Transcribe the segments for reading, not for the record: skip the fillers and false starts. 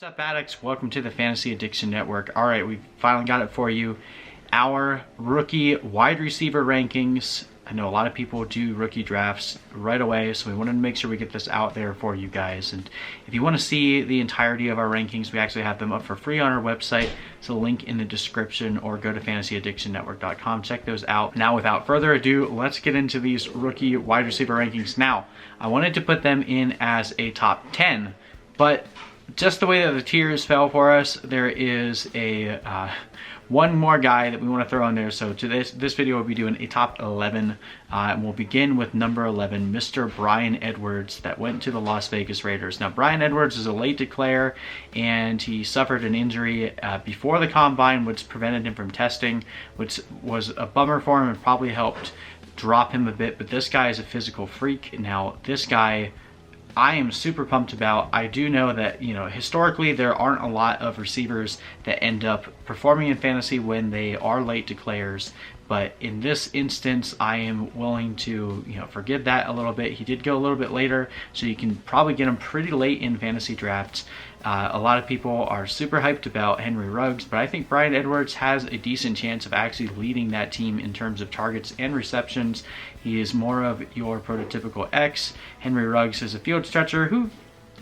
What's up, addicts? Welcome to the Fantasy Addiction Network. All right, we finally got it for you. Our rookie wide receiver rankings. I know a lot of people do rookie drafts right away, so we wanted to make sure we get this out there for you guys. And if you want to see the entirety of our rankings, we actually have them up for free on our website. So link in the description, or go to fantasyaddictionnetwork.com. Check those out. Now, without further ado, let's get into these rookie wide receiver rankings. Now, I wanted to put them in as a top 10, but just the way that the tiers fell for us, there is a one more guy that we want to throw in there. So to this video, we'll be doing a top 11, and we'll begin with number 11, Mr. Bryan Edwards, that went to the Las Vegas Raiders. Now, Bryan Edwards is a late declare, and he suffered an injury before the combine, which prevented him from testing, which was a bummer for him and probably helped drop him a bit. But this guy is a physical freak. Now, this guy I am super pumped about. I do know that, historically there aren't a lot of receivers that end up performing in fantasy when they are late declares. But in this instance, I am willing to, forgive that a little bit. He did go a little bit later, so you can probably get him pretty late in fantasy drafts. A lot of people are super hyped about Henry Ruggs, but I think Bryan Edwards has a decent chance of actually leading that team in terms of targets and receptions. He is more of your prototypical X. Henry Ruggs is a field stretcher who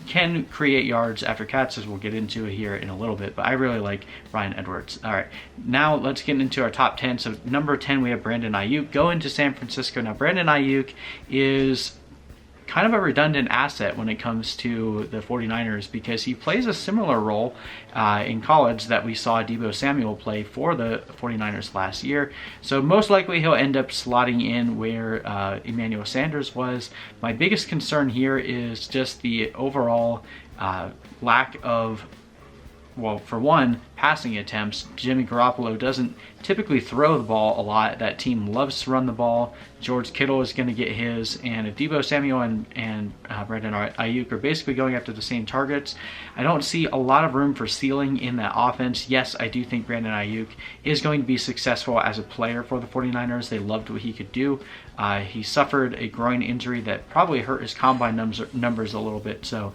can create yards after catch, as we'll get into it here in a little bit, but I really like Bryan Edwards. All right, now let's get into our top 10. So number 10, we have Brandon Aiyuk going to San Francisco. Now, Brandon Aiyuk is kind of a redundant asset when it comes to the 49ers, because he plays a similar role in college that we saw Deebo Samuel play for the 49ers last year. So most likely he'll end up slotting in where Emmanuel Sanders was. My biggest concern here is just the overall lack of, well, for one, passing attempts. Jimmy Garoppolo doesn't typically throw the ball a lot. That team loves to run the ball. George Kittle is going to get his, and if Deebo Samuel and Brandon Aiyuk are basically going after the same targets, I don't see a lot of room for ceiling in that offense. Yes, I do think Brandon Aiyuk is going to be successful as a player for the 49ers. They loved what he could do. He suffered a groin injury that probably hurt his combine numbers a little bit, so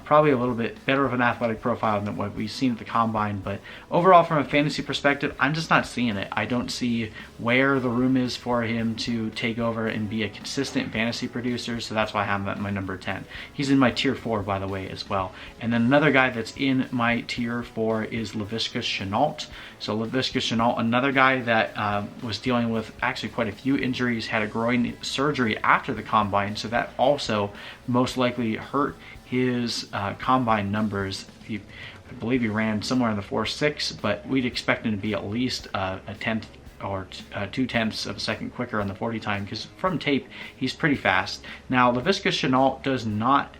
probably a little bit better of an athletic profile than what we've seen at the combine. But overall, from a fantasy perspective, I'm just not seeing it. I don't see where the room is for him to take over and be a consistent fantasy producer, so that's why I have him at my number 10. He's in my tier 4, by the way, as well. And then another guy that's in my tier 4 is Laviska Shenault. So Laviska Shenault, another guy that was dealing with actually quite a few injuries, had a groin surgery after the combine, so that also most likely hurt his combine numbers. I believe he ran somewhere in the 4.6, but we'd expect him to be at least a tenth or 2/10 of a second quicker on the 40 time, because from tape he's pretty fast. Now, Laviska Shenault does not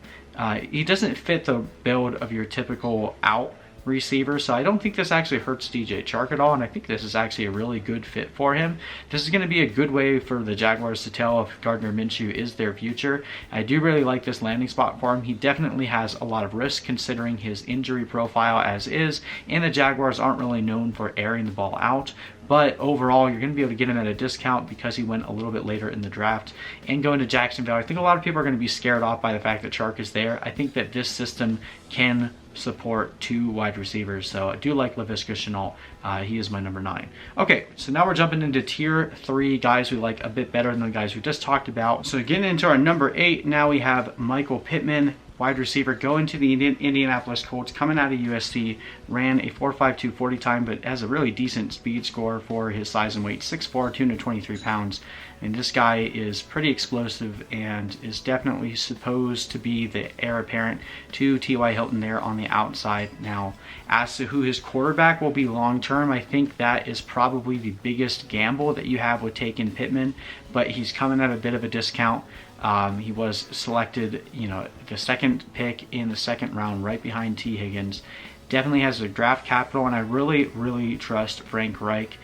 he doesn't fit the build of your typical out receiver, so I don't think this actually hurts DJ Chark at all, and I think this is actually a really good fit for him. This is going to be a good way for the Jaguars to tell if Gardner Minshew is their future. I do really like this landing spot for him. He definitely has a lot of risk considering his injury profile as is, and the Jaguars aren't really known for airing the ball out. But overall, you're going to be able to get him at a discount because he went a little bit later in the draft. And going to Jacksonville, I think a lot of people are going to be scared off by the fact that Chark is there. I think that this system can support 2 wide receivers, so I do like Laviska Shenault. He is my number 9. Okay, so now we're jumping into tier 3, guys we like a bit better than the guys we just talked about. So getting into our number 8, now we have Michael Pittman, wide receiver, going to the Indianapolis Colts, coming out of USC, ran a 4.52 40 time, but has a really decent speed score for his size and weight, 6'4", 223 pounds. And this guy is pretty explosive and is definitely supposed to be the heir apparent to T.Y. Hilton there on the outside. Now, as to who his quarterback will be long term, I think that is probably the biggest gamble that you have with taking Pittman, but he's coming at a bit of a discount. He was selected, the second pick in the second round, right behind T. Higgins. Definitely has a draft capital, and I really, really trust Frank Reich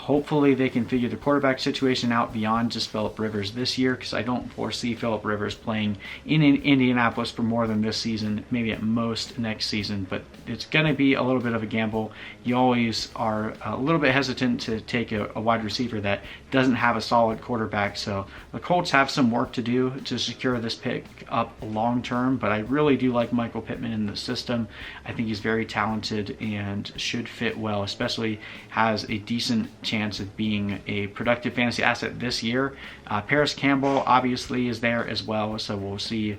Hopefully they can figure the quarterback situation out beyond just Phillip Rivers this year, because I don't foresee Phillip Rivers playing in Indianapolis for more than this season, maybe at most next season, but it's going to be a little bit of a gamble. You always are a little bit hesitant to take a wide receiver that doesn't have a solid quarterback, so the Colts have some work to do to secure this pick up long term, but I really do like Michael Pittman in the system. I think he's very talented and should fit well, especially has a decent chance of being a productive fantasy asset this year. Paris Campbell obviously is there as well, so we'll see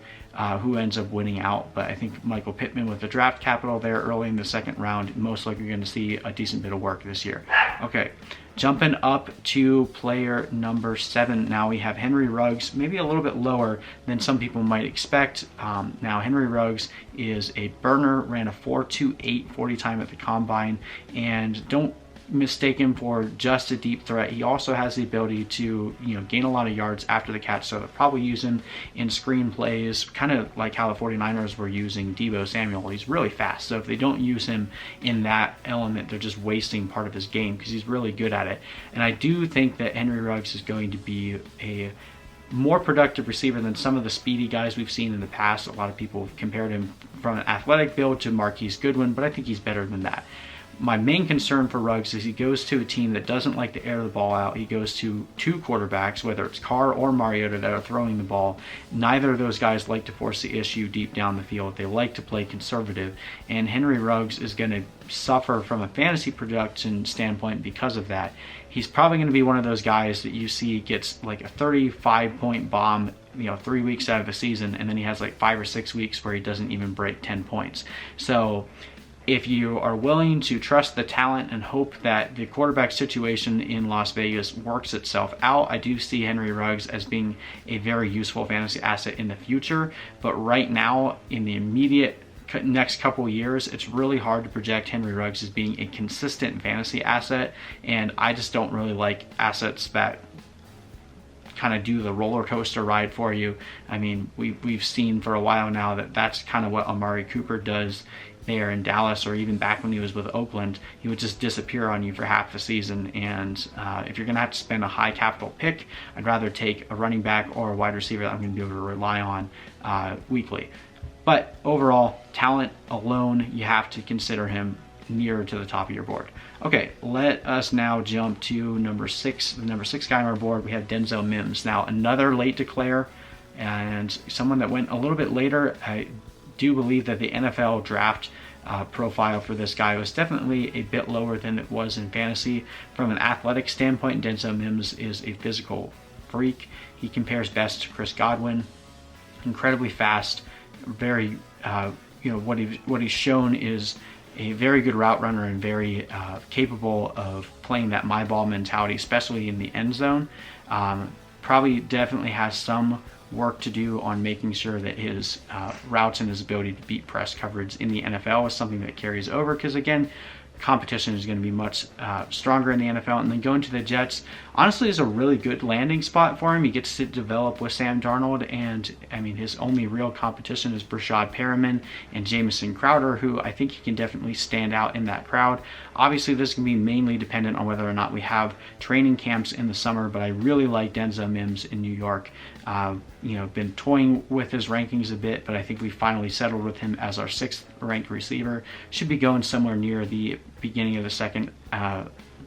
who ends up winning out, but I think Michael Pittman with the draft capital there early in the second round, most likely going to see a decent bit of work this year. Okay, jumping up to player number 7, now we have Henry Ruggs, maybe a little bit lower than some people might expect. Now Henry Ruggs is a burner, ran a 4.28 40 time at the combine, and don't mistake him for just a deep threat. He also has the ability to, gain a lot of yards after the catch, so they'll probably use him in screen plays, kind of like how the 49ers were using Deebo Samuel. He's really fast, so if they don't use him in that element, they're just wasting part of his game, because he's really good at it. And I do think that Henry Ruggs is going to be a more productive receiver than some of the speedy guys we've seen in the past. A lot of people have compared him from an athletic build to Marquise Goodwin, but I think he's better than that. My main concern for Ruggs is he goes to a team that doesn't like to air the ball out. He goes to 2 quarterbacks, whether it's Carr or Mariota, that are throwing the ball. Neither of those guys like to force the issue deep down the field. They like to play conservative, and Henry Ruggs is going to suffer from a fantasy production standpoint because of that. He's probably going to be one of those guys that you see gets like a 35-point bomb 3 weeks out of the season, and then he has like 5 or 6 weeks where he doesn't even break 10 points. So if you are willing to trust the talent and hope that the quarterback situation in Las Vegas works itself out, I do see Henry Ruggs as being a very useful fantasy asset in the future. But right now, in the immediate next couple years, it's really hard to project Henry Ruggs as being a consistent fantasy asset, and I just don't really like assets that kind of do the roller coaster ride for you. I mean, we've seen for a while now that that's kind of what Amari Cooper does there in Dallas, or even back when he was with Oakland. He would just disappear on you for half the season, and if you're going to have to spend a high capital pick, I'd rather take a running back or a wide receiver that I'm going to be able to rely on weekly. But overall, talent alone, you have to consider him nearer to the top of your board. Okay, let us now jump to number 6. The number 6 guy on our board, we have Denzel Mims. Now, another late declare, and someone that went a little bit later. I do believe that the NFL draft profile for this guy was definitely a bit lower than it was in fantasy. From an athletic standpoint, Denzel Mims is a physical freak. He compares best to Chris Godwin. Incredibly fast, very what he's shown is a very good route runner and very capable of playing that my ball mentality, especially in the end zone. Probably definitely has some work to do on making sure that his routes and his ability to beat press coverage in the NFL is something that carries over, because again, competition is going to be much stronger in the NFL. And then going to the Jets, honestly, is a really good landing spot for him. He gets to develop with Sam Darnold, and I mean, his only real competition is Brashad Perriman and Jamison Crowder, who I think he can definitely stand out in that crowd. Obviously, this can be mainly dependent on whether or not we have training camps in the summer, but I really like Denzel Mims in New York. Been toying with his rankings a bit, but I think we finally settled with him as our 6th ranked receiver. Should be going somewhere near the beginning of the second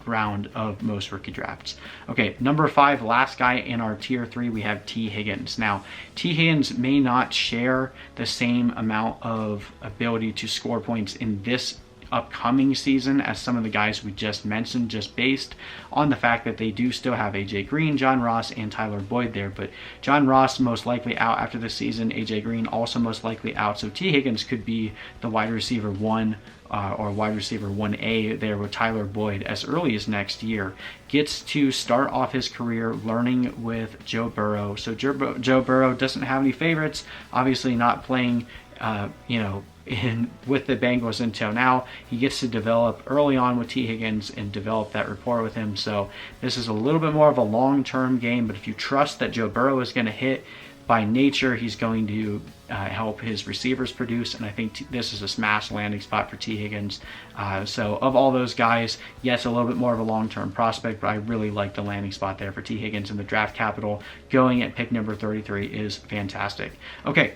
round of most rookie drafts. Okay, number 5, last guy in our tier 3, we have T. Higgins. Now, T. Higgins may not share the same amount of ability to score points in this upcoming season as some of the guys we just mentioned, just based on the fact that they do still have AJ Green, John Ross, and Tyler Boyd there. But John Ross most likely out after the season, AJ Green also most likely out, so T. Higgins could be the wide receiver 1 or wide receiver 1A there with Tyler Boyd as early as next year. Gets to start off his career learning with Joe Burrow. So Joe Burrow doesn't have any favorites, obviously not playing with the Bengals until now. He gets to develop early on with T. Higgins and develop that rapport with him. So this is a little bit more of a long-term game, but if you trust that Joe Burrow is going to hit by nature, he's going to help his receivers produce, and I think this is a smash landing spot for T. Higgins. So of all those guys, yes, a little bit more of a long-term prospect, but I really like the landing spot there for T. Higgins, and the draft capital going at pick number 33 is fantastic. Okay,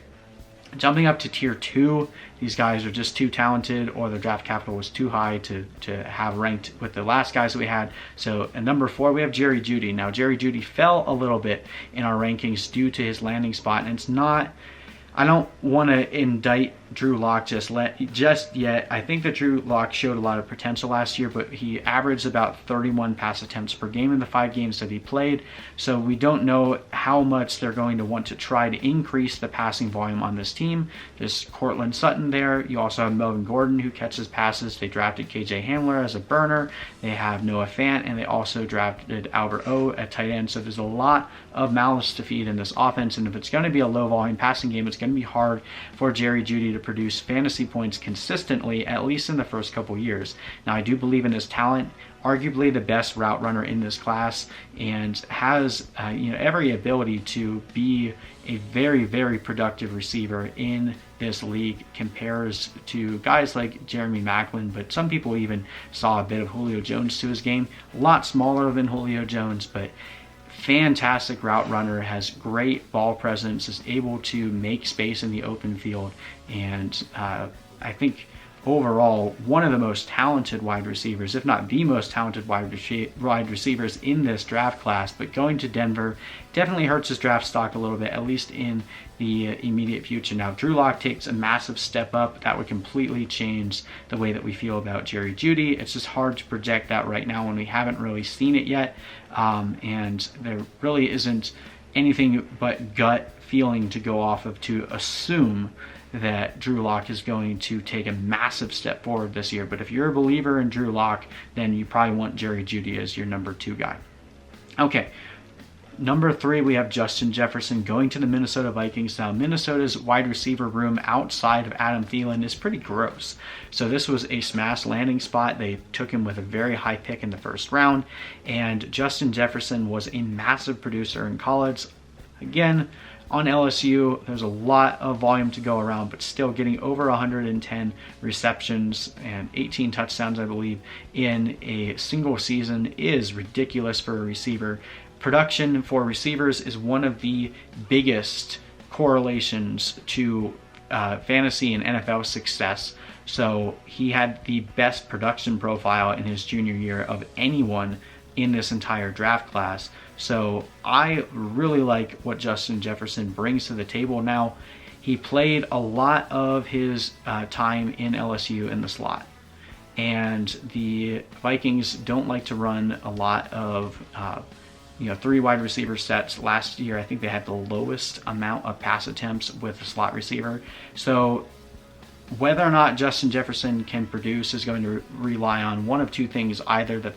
jumping up to tier 2, these guys are just too talented, or the draft capital was too high to have ranked with the last guys that we had. So at number 4, we have Jerry Jeudy. Now, Jerry Jeudy fell a little bit in our rankings due to his landing spot, and it's not, I don't want to indict Drew Lock just yet. I think that Drew Lock showed a lot of potential last year, but he averaged about 31 pass attempts per game in the 5 games that he played. So we don't know how much they're going to want to try to increase the passing volume on this team. There's Cortland Sutton there. You also have Melvin Gordon, who catches passes. They drafted KJ Hamler as a burner. They have Noah Fant, and they also drafted Albert O at tight end. So there's a lot of mouths to feed in this offense, and if it's going to be a low volume passing game, it's going to be hard for Jerry Jeudy to produce fantasy points consistently, at least in the first couple years. Now, I do believe in his talent, arguably the best route runner in this class, and has every ability to be a very, very productive receiver in this league. Compares to guys like Jeremy Maclin, but some people even saw a bit of Julio Jones to his game. A lot smaller than Julio Jones, but fantastic route runner, has great ball presence, is able to make space in the open field, and I think overall one of the most talented wide receivers, if not the most talented wide receivers in this draft class. But going to Denver definitely hurts his draft stock a little bit, at least in the immediate future. Now, if Drew Lock takes a massive step up, that would completely change the way that we feel about Jerry Jeudy. It's just hard to project that right now when we haven't really seen it yet, and there really isn't anything but gut feeling to go off of to assume that Drew Lock is going to take a massive step forward this year. But if you're a believer in Drew Lock, then you probably want Jerry Jeudy as your number 2 guy. Okay, number 3, we have Justin Jefferson going to the Minnesota Vikings. Now, Minnesota's wide receiver room outside of Adam Thielen is pretty gross. So this was a smash landing spot. They took him with a very high pick in the first round, and Justin Jefferson was a massive producer in college. Again, on LSU, there's a lot of volume to go around, but still getting over 110 receptions and 18 touchdowns, I believe, in a single season is ridiculous for a receiver. Production for receivers is one of the biggest correlations to fantasy and NFL success. So he had the best production profile in his junior year of anyone in this entire draft class. So I really like what Justin Jefferson brings to the table. Now, he played a lot of his time in LSU in the slot, and the Vikings don't like to run a lot of 3 wide receiver sets. Last year, I think they had the lowest amount of pass attempts with a slot receiver. So whether or not Justin Jefferson can produce is going to rely on one of 2 things: either that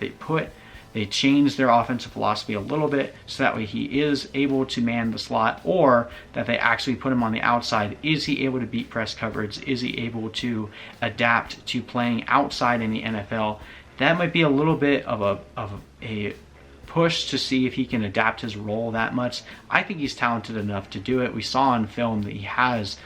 they change their offensive philosophy a little bit so that way he is able to man the slot, or that they actually put him on the outside. Is he able to beat press coverage? Is he able to adapt to playing outside in the NFL? That might be a little bit of a push to see if he can adapt his role that much. I think he's talented enough to do it. We saw on film that he has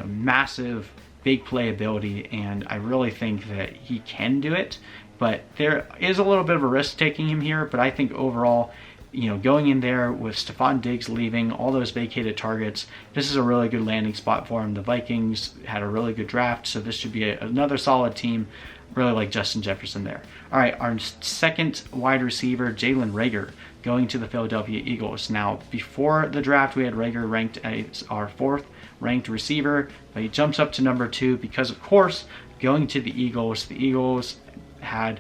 massive big play ability, and I really think that he can do it. But there is a little bit of a risk taking him here. But I think overall, going in there with Stephon Diggs leaving, all those vacated targets, this is a really good landing spot for him. The Vikings had a really good draft, so this should be another solid team. Really like Justin Jefferson there. All right, our second wide receiver, Jalen Reagor, going to the Philadelphia Eagles. Now, before the draft, we had Reagor ranked as our 4th ranked receiver, but he jumps up to number 2 because, of course, going to the Eagles had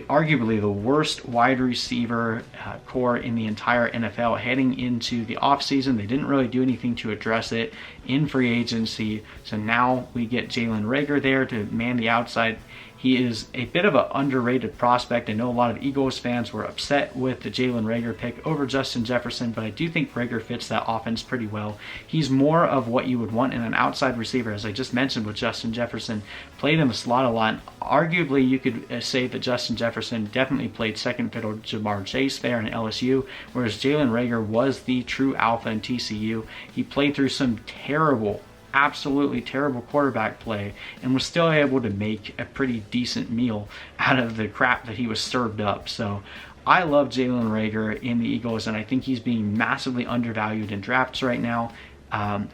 arguably the worst wide receiver core in the entire NFL heading into the offseason. They didn't really do anything to address it in free agency. So now we get Jalen Reagor there to man the outside. He is a bit of an underrated prospect. I know a lot of Eagles fans were upset with the Jalen Reagor pick over Justin Jefferson, but I do think Reagor fits that offense pretty well. He's more of what you would want in an outside receiver, as I just mentioned with Justin Jefferson. Played in the slot a lot. Arguably, you could say that Justin Jefferson definitely played second fiddle to Jamar Chase there in LSU, whereas Jalen Reagor was the true alpha in TCU. He played through some terrible, absolutely terrible quarterback play and was still able to make a pretty decent meal out of the crap that he was served up. So I love Jalen Reagor in the Eagles, and I think he's being massively undervalued in drafts right now.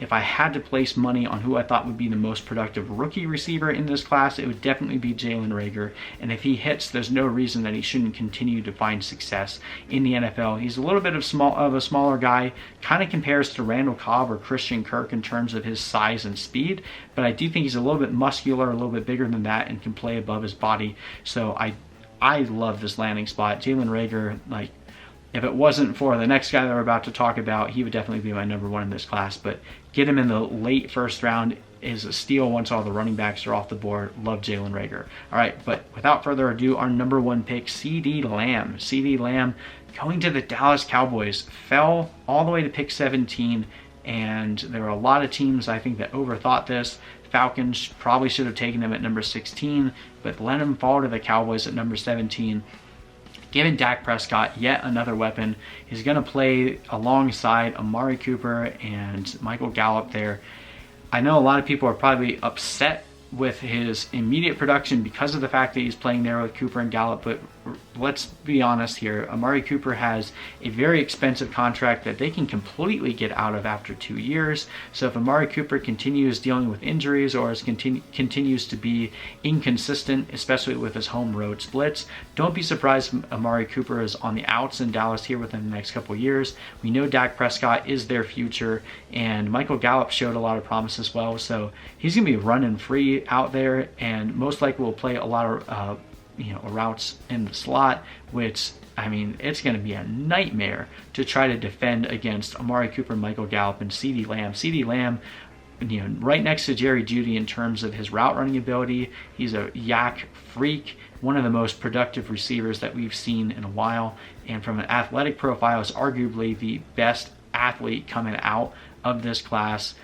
If I had to place money on who I thought would be the most productive rookie receiver in this class, it would definitely be Jalen Reagor. And if he hits, there's no reason that he shouldn't continue to find success in the NFL. He's a little bit of a smaller guy, kind of compares to Randall Cobb or Christian Kirk in terms of his size and speed, but I do think he's a little bit muscular, a little bit bigger than that, and can play above his body. So I love this landing spot. Jalen Reagor, like, if it wasn't for the next guy that we're about to talk about, he would definitely be my number one in this class. But get him in the late first round is a steal once all the running backs are off the board. Love Jalen Reagor. All right, but without further ado, our number one pick, CeeDee Lamb. CeeDee Lamb going to the Dallas Cowboys. Fell all the way to pick 17, and there were a lot of teams, I think, that overthought this. Falcons probably should have taken him at number 16, but let him fall to the Cowboys at number 17. Giving Dak Prescott yet another weapon. He's going to play alongside Amari Cooper and Michael Gallup there. I know a lot of people are probably upset with his immediate production because of the fact that he's playing there with Cooper and Gallup, but let's be honest here. Amari Cooper has a very expensive contract that they can completely get out of after 2 years. So if Amari Cooper continues dealing with injuries or continues to be inconsistent, especially with his home road splits, don't be surprised if Amari Cooper is on the outs in Dallas here within the next couple of years. We know Dak Prescott is their future, and Michael Gallup showed a lot of promise as well. So he's going to be running free out there, and most likely will play a lot of routes in the slot, which, I mean, it's going to be a nightmare to try to defend against Amari Cooper, Michael Gallup, and CeeDee Lamb. CeeDee Lamb, right next to Jerry Jeudy in terms of his route running ability. He's a yak freak, one of the most productive receivers that we've seen in a while, and from an athletic profile is arguably the best athlete coming out of this class.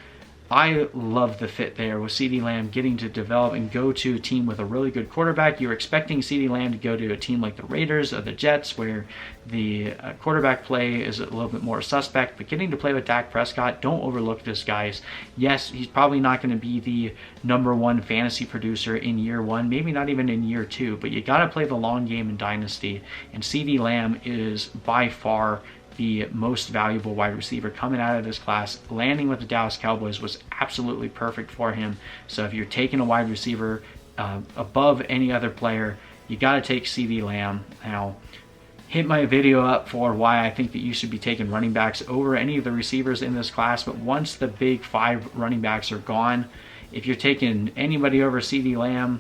I love the fit there with CeeDee Lamb getting to develop and go to a team with a really good quarterback. You're expecting CeeDee Lamb to go to a team like the Raiders or the Jets, where the quarterback play is a little bit more suspect, but getting to play with Dak Prescott, don't overlook this, guys. Yes, he's probably not going to be the number one fantasy producer in year one, maybe not even in year two, but you got to play the long game in Dynasty, and CeeDee Lamb is by far the most valuable wide receiver coming out of this class. Landing with the Dallas Cowboys was absolutely perfect for him. So if you're taking a wide receiver above any other player, you got to take CeeDee Lamb. Now, hit my video up for why I think that you should be taking running backs over any of the receivers in this class, but once the big 5 running backs are gone, if you're taking anybody over CeeDee Lamb,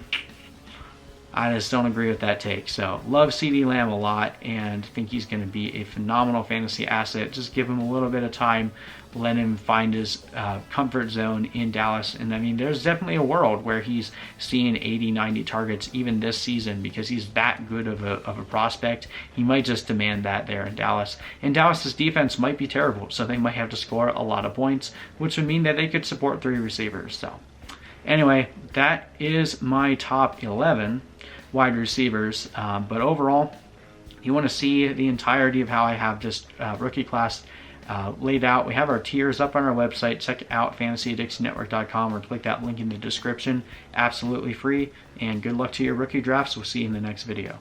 I just don't agree with that take. So love CeeDee Lamb a lot and think he's going to be a phenomenal fantasy asset. Just give him a little bit of time, let him find his comfort zone in Dallas. And I mean, there's definitely a world where he's seeing 80, 90 targets even this season because he's that good of a prospect. He might just demand that there in Dallas. And Dallas's defense might be terrible, so they might have to score a lot of points, which would mean that they could support 3 receivers. So anyway, that is my top 11 wide receivers, but overall, you want to see the entirety of how I have this rookie class laid out. We have our tiers up on our website. Check out fantasyaddictionnetwork.com or click that link in the description. Absolutely free, and good luck to your rookie drafts. We'll see you in the next video.